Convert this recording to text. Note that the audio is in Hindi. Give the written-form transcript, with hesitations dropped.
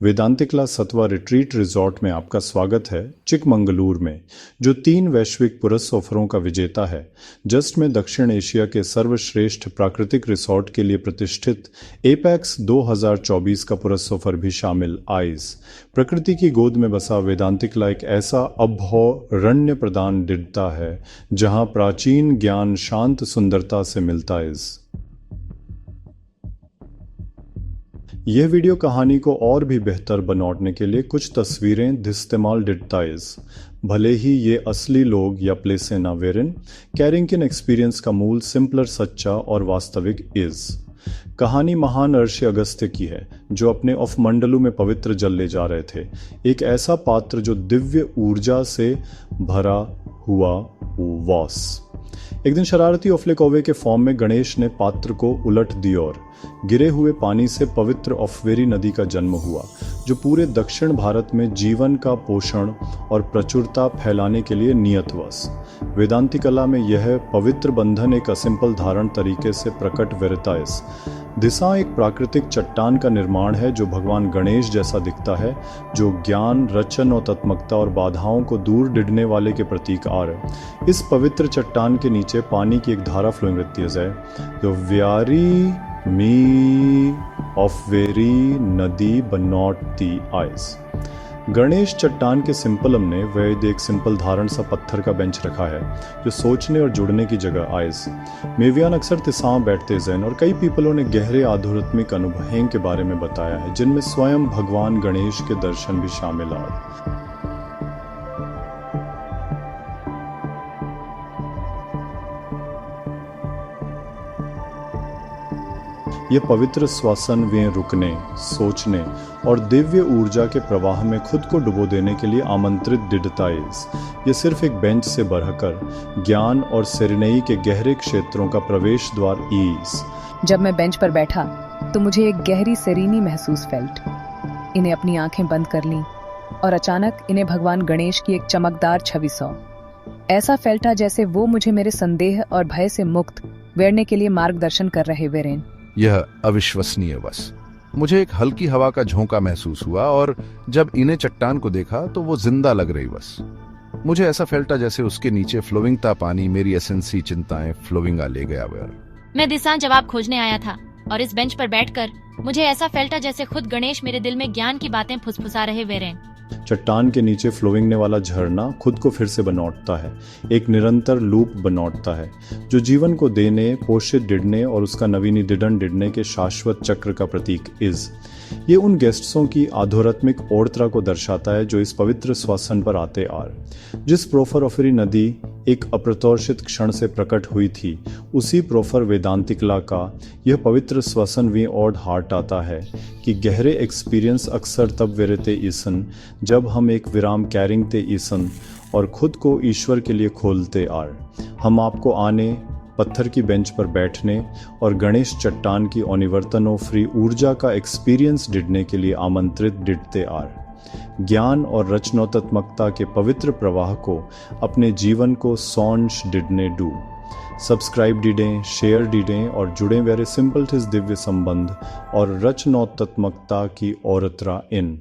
वेदांतिकला सत्वा रिट्रीट रिजॉर्ट में आपका स्वागत है। चिकमंगलूर में जो 3 वैश्विक पुरस्कारों का विजेता है, जस्ट में दक्षिण एशिया के सर्वश्रेष्ठ प्राकृतिक रिसोर्ट के लिए प्रतिष्ठित एपेक्स 2024 का पुरस्कार भी शामिल। आइस प्रकृति की गोद में बसा वेदांतिकला एक ऐसा अभयारण्य प्रदान देता है जहां प्राचीन ज्ञान शांत सुंदरता से मिलता है। यह वीडियो कहानी को और भी बेहतर बनाने के लिए कुछ तस्वीरें इस्तेमाल डिटताइज। भले ही ये असली लोग या प्लेसें ना वेरिन, कैरिंग एक्सपीरियंस का मूल सिंपलर, सच्चा और वास्तविक इज। कहानी महान ऋषि अगस्त्य की है जो अपने अफमंडलु में पवित्र जल ले जा रहे थे, एक ऐसा पात्र जो दिव्य ऊर्जा से भरा हुआ वास। एक दिन शरारती ओफले कौवे के फॉर्म में गणेश ने पात्र को उलट दिया और गिरे हुए पानी से पवित्र ऑफवेरी नदी का जन्म हुआ, जो पूरे दक्षिण भारत में जीवन का पोषण और प्रचुरता फैलाने के लिए नियतवश। वेदांती कला में यह पवित्र बंधन एक असिंपल धारण तरीके से प्रकट वेरिताइस दिशा एक प्राकृतिक चट्टान का निर्माण है जो भगवान गणेश जैसा दिखता है, जो ज्ञान, रचन और तत्मकता और बाधाओं को दूर डिडने वाले के प्रतीक आर। इस पवित्र चट्टान के नीचे पानी की एक धारा फ्लोइंग रहती है जो व्यारी मी ऑफ वेरी नदी but not the ice. Ganesh चट्टान के सिंपलम ने वैद एक सिंपल धारण सा पत्थर का बेंच रखा है जो सोचने और जुड़ने की जगह आइस। मेवियान अक्सर तिसां बैठते जैन और कई पीपलों ने गहरे आध्यात्मिक अनुभवों के बारे में बताया है, जिनमें स्वयं भगवान गणेश के दर्शन भी शामिल हैं। यह पवित्र श्वसन वे रुकने, सोचने और दिव्य ऊर्जा के प्रवाह में खुद को डुबो देने के लिए आमंत्रित डिडताइज। यह सिर्फ एक बेंच से बढ़कर ज्ञान और सेरेनई के गहरे क्षेत्रों का प्रवेश द्वार ईज। जब मैं बेंच पर बैठा तो मुझे एक गहरी सेरेनी महसूस फेल्ट। इन्हें अपनी आंखें बंद कर लीं और अचानक इन्हें भगवान गणेश की एक चमकदार छवि सौ। ऐसा फेल्टा जैसे वो मुझे मेरे संदेह और भय से मुक्त वेरने के लिए मार्गदर्शन कर रहे वेरेन। यह अविश्वसनीय बस। मुझे एक हल्की हवा का झोंका महसूस हुआ और जब इन्हें चट्टान को देखा तो वो जिंदा लग रही बस। मुझे ऐसा फैल्टा जैसे उसके नीचे फ्लोइंग था पानी, मेरी एसेंसी चिंताएं फ्लोइंग ले गया। मैं दिशा जवाब खोजने आया था और इस बेंच पर बैठकर मुझे ऐसा फैल्टा जैसे खुद गणेश मेरे दिल में ज्ञान की बातें फुसफुसा रहे वेरेन। चट्टान के नीचे फ्लोइंगने वाला झरना खुद को फिर से बनौटता है, एक निरंतर लूप बनौटता है जो जीवन को देने, पोषित डिडने और उसका नवीनी डिडन डिडने के शाश्वत चक्र का प्रतीक इज। ये उन गेस्ट्सों की आध्यात्मिक ओरत्रा को दर्शाता है जो इस पवित्र श्वसन पर आते आर। जिस प्रोफर ऑफरी नदी एक अप्रत्याशित क्षण से प्रकट हुई थी, उसी प्रोफर वेदांतिकला का यह पवित्र श्वसन वी और हार्ट आता है कि गहरे एक्सपीरियंस अक्सर तब वेरते ईसन जब हम एक विराम कैरिंग ते ईसन और खुद को ईश्वर के लिए खोलते आर। हम आपको आने, पत्थर की बेंच पर बैठने और गणेश चट्टान की अनिवर्तनों फ्री ऊर्जा का एक्सपीरियंस डिडने के लिए आमंत्रित डिडते आर। ज्ञान और रचनात्मकता के पवित्र प्रवाह को अपने जीवन को सौंश डिडने डू। सब्सक्राइब डिडें, शेयर डिडें और जुड़ें वेरे सिंपल टिस दिव्य संबंध और रचनात्मकता की ओरत्रा इन।